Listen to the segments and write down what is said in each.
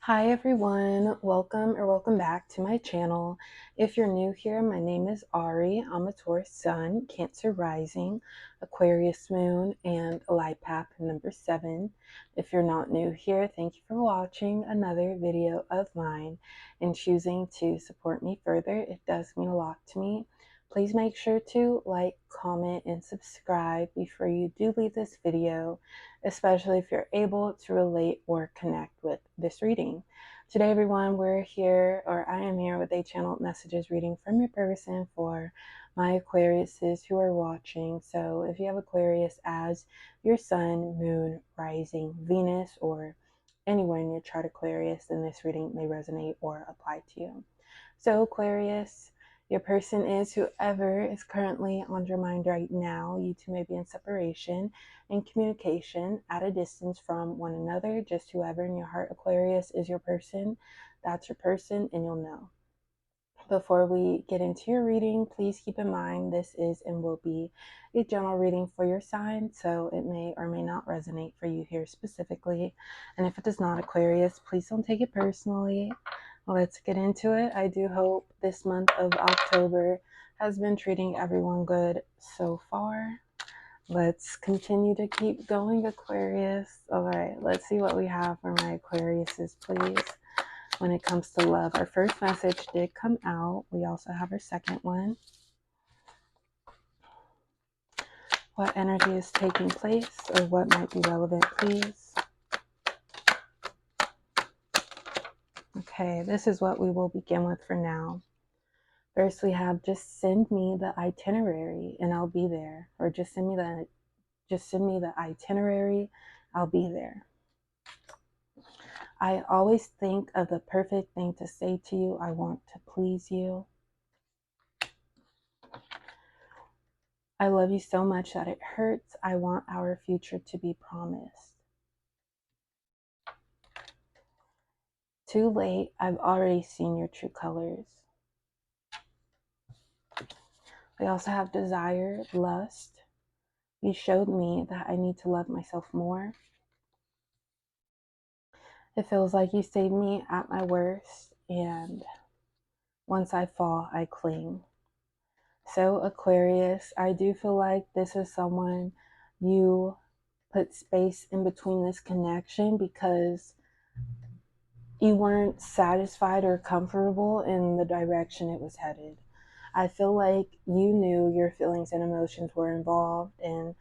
Hi everyone, welcome back to my channel. If you're new here, my name is Ari. I'm a Taurus Sun, Cancer Rising, Aquarius Moon, and Light Path number 7. If you're not new here, thank you for watching another video of mine and choosing to support me further. It does mean a lot to me. Please make sure to like, comment, and subscribe before you do leave this video, especially if you're able to relate or connect with this reading. Today, everyone, I am here with a channeled messages reading from your person for my Aquariuses who are watching. So if you have Aquarius as your sun, moon, rising, Venus, or anywhere in your chart Aquarius, then this reading may resonate or apply to you. So Aquarius, your person is whoever is currently on your mind right now. You two may be in separation and communication at a distance from one another. Just whoever in your heart, Aquarius, is your person. That's your person, and you'll know. Before we get into your reading, please keep in mind this is and will be a general reading for your sign, so it may or may not resonate for you here specifically. And if it does not, Aquarius, please don't take it personally. Let's get into it. I do hope this month of October has been treating everyone good so far. Let's continue to keep going, Aquarius. All right, let's see what we have for my Aquariuses, please. When it comes to love, our first message did come out. We also have our second one. What energy is taking place or what might be relevant, please? Okay, this is what we will begin with for now. First, we have just send me the itinerary and I'll be there. Or just send me the itinerary, I'll be there. I always think of the perfect thing to say to you. I want to please you. I love you so much that it hurts. I want our future to be promised. Too late, I've already seen your true colors. We also have desire, lust. You showed me that I need to love myself more. It feels like you saved me at my worst, and once I fall, I cling. So Aquarius, I do feel like this is someone you put space in between this connection because you weren't satisfied or comfortable in the direction it was headed. I feel like you knew your feelings and emotions were involved, and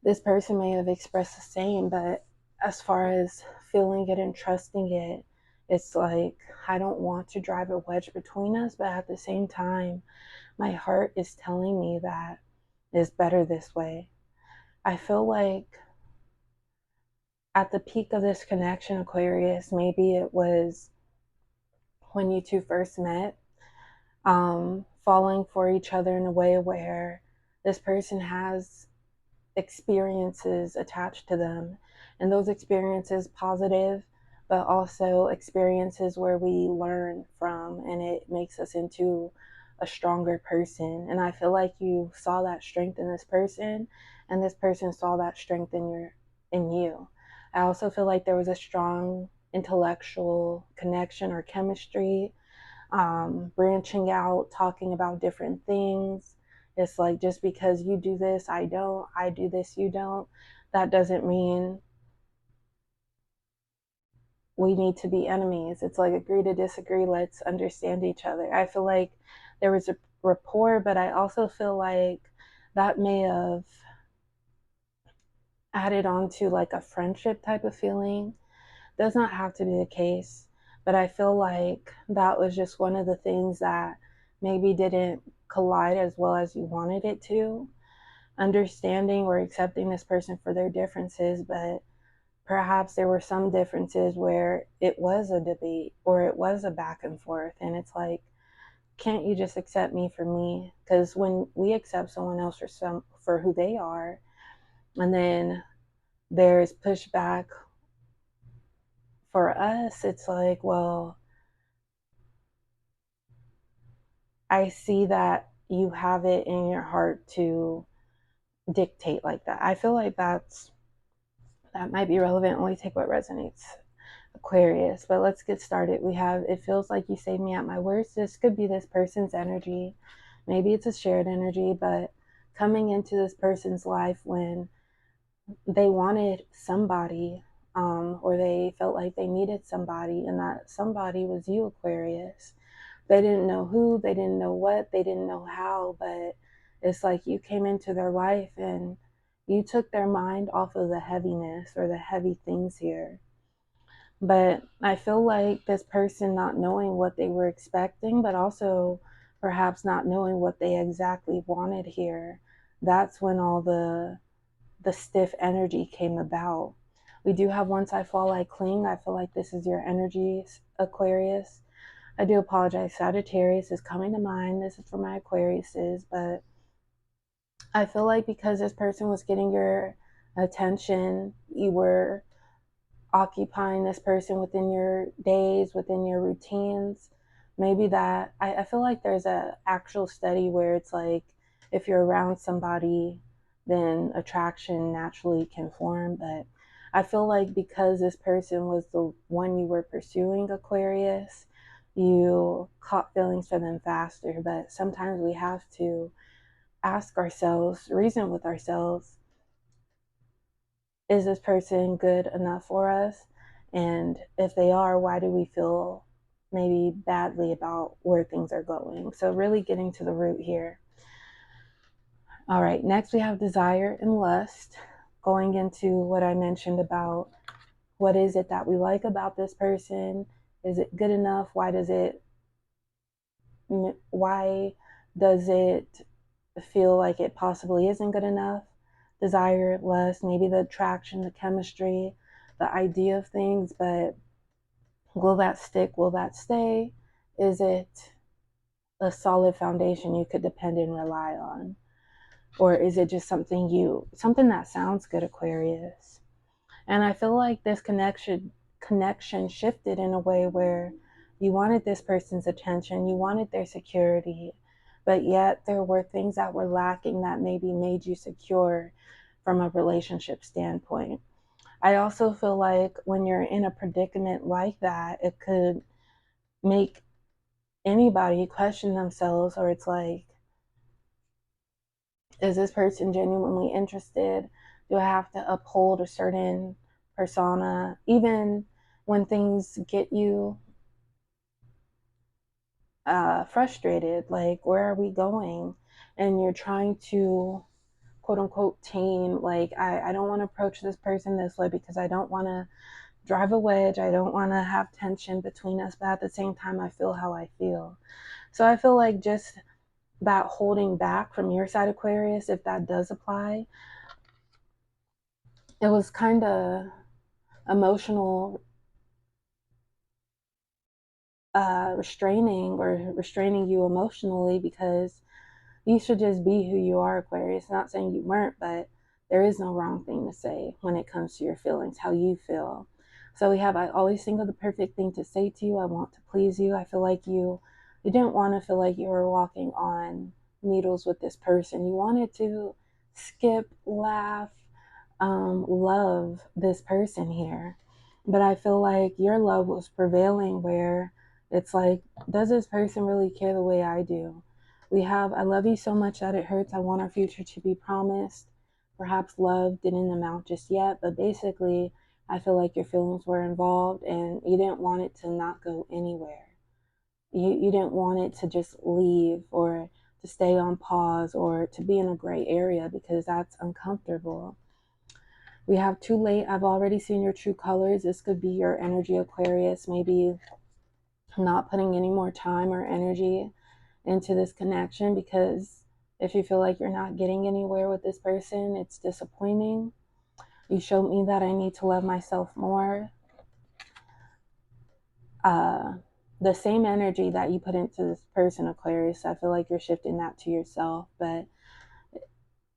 this person may have expressed the same, but as far as feeling it and trusting it, it's like I don't want to drive a wedge between us, but at the same time, my heart is telling me that it's better this way. I feel like at the peak of this connection, Aquarius, maybe it was when you two first met, falling for each other in a way where this person has experiences attached to them, and those experiences positive, but also experiences where we learn from and it makes us into a stronger person. And I feel like you saw that strength in this person, and this person saw that strength in you. I also feel like there was a strong intellectual connection or chemistry, branching out, talking about different things. It's like, just because you do this, I don't, I do this, you don't, that doesn't mean we need to be enemies. It's like, agree to disagree, let's understand each other. I feel like there was a rapport, but I also feel like that may have added on to like a friendship type of feeling. Does not have to be the case, but I feel like that was just one of the things that maybe didn't collide as well as you wanted it to. Understanding or accepting this person for their differences, but perhaps there were some differences where it was a debate or it was a back and forth, and it's like, can't you just accept me for me? Because when we accept someone else for who they are, and then there's pushback for us, it's like, well, I see that you have it in your heart to dictate like that. I feel like that might be relevant. Only take what resonates, Aquarius, but let's get started. We have, it feels like you saved me at my worst. This could be this person's energy. Maybe it's a shared energy, but coming into this person's life when they wanted somebody, or they felt like they needed somebody, and that somebody was you, Aquarius. They didn't know who, they didn't know what, they didn't know how, but it's like you came into their life and you took their mind off of the heaviness or the heavy things here. But I feel like this person not knowing what they were expecting, but also perhaps not knowing what they exactly wanted here, that's when all the stiff energy came about. We do have Once I Fall, I Cling. I feel like this is your energy, Aquarius. I do apologize. Sagittarius is coming to mind. This is for my Aquariuses, but I feel like because this person was getting your attention, you were occupying this person within your days, within your routines. Maybe that I feel like there's a actual study where it's like if you're around somebody, then attraction naturally can form. But I feel like because this person was the one you were pursuing, Aquarius, you caught feelings for them faster. But sometimes we have to ask ourselves, reason with ourselves, is this person good enough for us? And if they are, why do we feel maybe badly about where things are going? So really getting to the root here. All right, next we have desire and lust, going into what I mentioned about what is it that we like about this person? Is it good enough? Why does it feel like it possibly isn't good enough? Desire, lust, maybe the attraction, the chemistry, the idea of things, but will that stick? Will that stay? Is it a solid foundation you could depend and rely on? Or is it just something that sounds good, Aquarius? And I feel like this connection shifted in a way where you wanted this person's attention, you wanted their security, but yet there were things that were lacking that maybe made you secure from a relationship standpoint. I also feel like when you're in a predicament like that, it could make anybody question themselves, or it's like, is this person genuinely interested? Do I have to uphold a certain persona? Even when things get you frustrated, like, where are we going? And you're trying to quote unquote tame, like, I don't want to approach this person this way because I don't want to drive a wedge. I don't want to have tension between us, but at the same time, I feel how I feel. So I feel like just that holding back from your side, Aquarius, if that does apply, it was kind of emotional restraining you emotionally, because you should just be who you are, Aquarius. Not saying you weren't, but there is no wrong thing to say when it comes to your feelings, how you feel. So we have, I always think of the perfect thing to say to you. I want to please you. I feel like you didn't want to feel like you were walking on needles with this person. You wanted to skip, laugh, love this person here. But I feel like your love was prevailing, where it's like, does this person really care the way I do? We have, I love you so much that it hurts. I want our future to be promised. Perhaps love didn't amount just yet, but basically, I feel like your feelings were involved and you didn't want it to not go anywhere. You didn't want it to just leave, or to stay on pause, or to be in a gray area, because that's uncomfortable. We have Too Late. I've already seen your true colors. This could be your energy, Aquarius. Maybe not putting any more time or energy into this connection, because if you feel like you're not getting anywhere with this person, it's disappointing. You showed me that I need to love myself more. Uh, the same energy that you put into this person, Aquarius, I feel like you're shifting that to yourself. But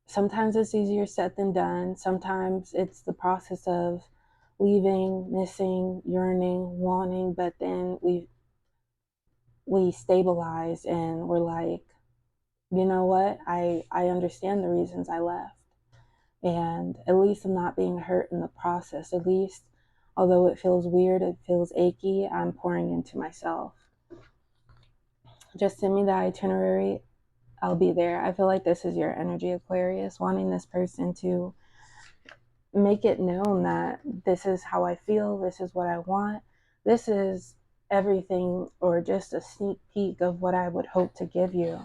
sometimes it's easier said than done. Sometimes it's the process of leaving, missing, yearning, wanting, but then we stabilize and we're like, you know what? I understand the reasons I left. And at least I'm not being hurt in the process. At least Although it feels weird, it feels achy, I'm pouring into myself. Just send me the itinerary. I'll be there. I feel like this is your energy, Aquarius, wanting this person to make it known that this is how I feel, this is what I want, this is everything, or just a sneak peek of what I would hope to give you.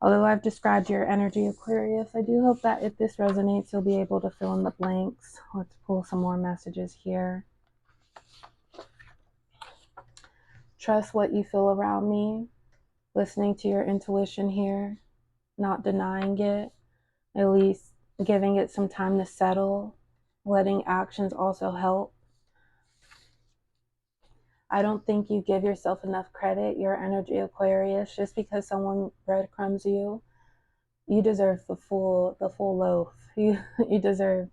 Although I've described your energy, Aquarius, I do hope that if this resonates, you'll be able to fill in the blanks. Let's pull some more messages here. Trust what you feel around me. Listening to your intuition here, not denying it, at least giving it some time to settle. Letting actions also help. I don't think you give yourself enough credit, your energy, Aquarius. Just because someone breadcrumbs you, you deserve the full loaf. You deserve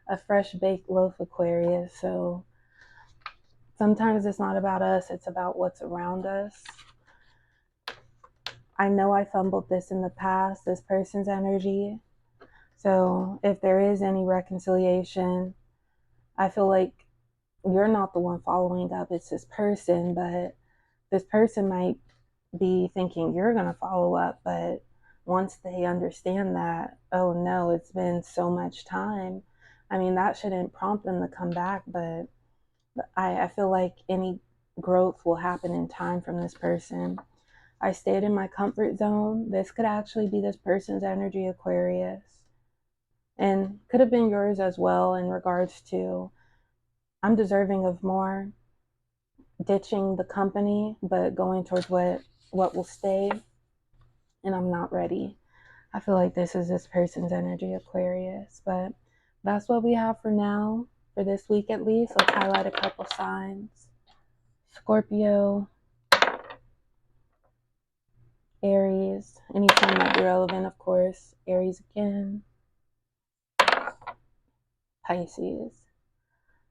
a fresh baked loaf, Aquarius. So sometimes it's not about us, it's about what's around us. I know I fumbled this in the past, this person's energy. So if there is any reconciliation, I feel like you're not the one following up, it's this person, but this person might be thinking you're going to follow up, but once they understand that, oh no, it's been so much time, I mean, that shouldn't prompt them to come back, but I feel like any growth will happen in time from this person. I stayed in my comfort zone. This could actually be this person's energy, Aquarius, and could have been yours as well, in regards to I'm deserving of more, ditching the company, but going towards what will stay, and I'm not ready. I feel like this is this person's energy, Aquarius, but that's what we have for now, for this week at least. Let's highlight a couple signs. Scorpio, Aries, any sign might be relevant, of course. Aries again, Pisces.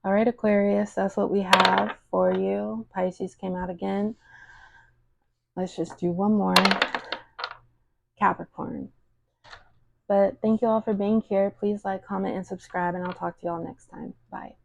All right, Aquarius, that's what we have for you. Pisces came out again. Let's just do one more. Capricorn. But thank you all for being here. Please like, comment, and subscribe, and I'll talk to y'all next time. Bye.